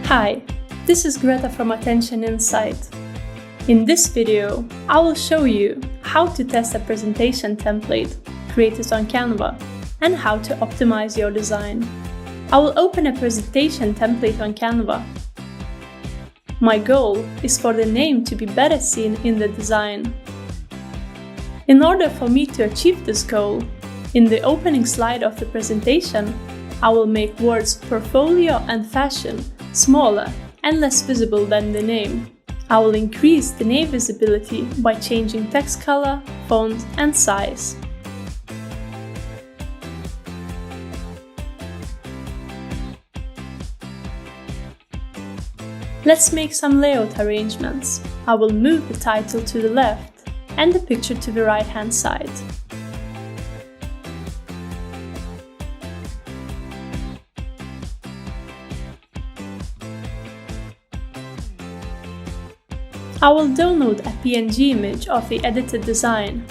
Hi, this is Greta from Attention Insight. In this video, I will show you how to test a presentation template created on Canva and how to optimize your design. I will open a presentation template on Canva. My goal is for the name to be better seen in the design. In order for me to achieve this goal, in the opening slide of the presentation, I will make words portfolio and fashion smaller and less visible than the name. I will increase the name visibility by changing text color, font, and size. Let's make some layout arrangements. I will move the title to the left and the picture to the right-hand side. I will download a PNG image of the edited design.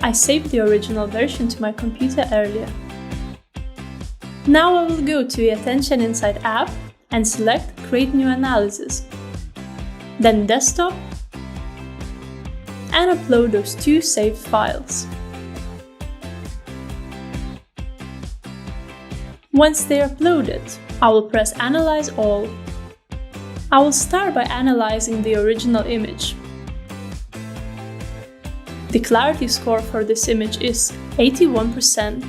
I saved the original version to my computer earlier. Now I will go to the Attention Insight app and select Create New Analysis, then Desktop, and upload those two saved files. Once they are uploaded, I will press Analyze All. I will start by analyzing the original image. The clarity score for this image is 81%.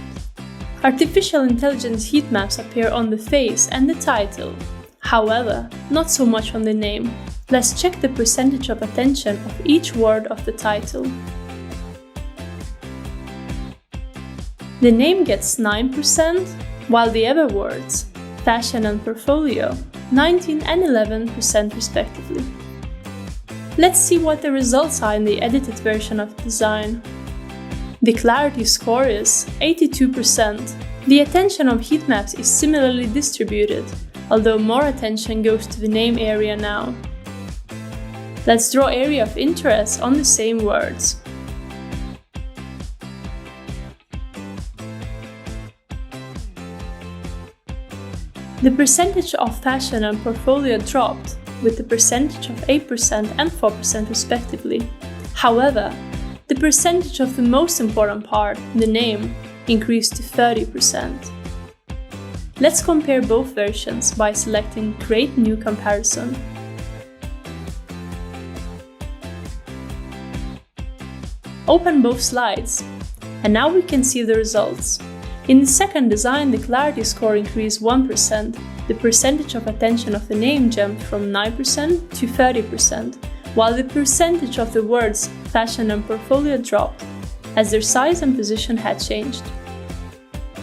Artificial intelligence heat maps appear on the face and the title. However, not so much on the name. Let's check the percentage of attention of each word of the title. The name gets 9%, while the other words, fashion and portfolio, 19 and 11% respectively. Let's see what the results are in the edited version of the design. The clarity score is 82%. The attention of heat maps is similarly distributed, although more attention goes to the name area now. Let's draw area of interest on the same words. The percentage of fashion and portfolio dropped, with the percentage of 8% and 4% respectively. However, the percentage of the most important part, the name, increased to 30%. Let's compare both versions by selecting Create New Comparison. Open both slides, and now we can see the results. In the second design, the clarity score increased 1%. The percentage of attention of the name jumped from 9% to 30%, while the percentage of the words fashion and portfolio dropped, as their size and position had changed.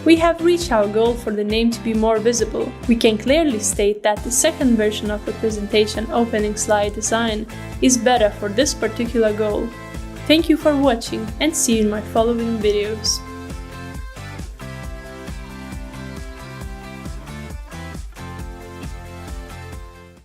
We have reached our goal for the name to be more visible. We can clearly state that the second version of the presentation opening slide design is better for this particular goal. Thank you for watching and see you in my following videos.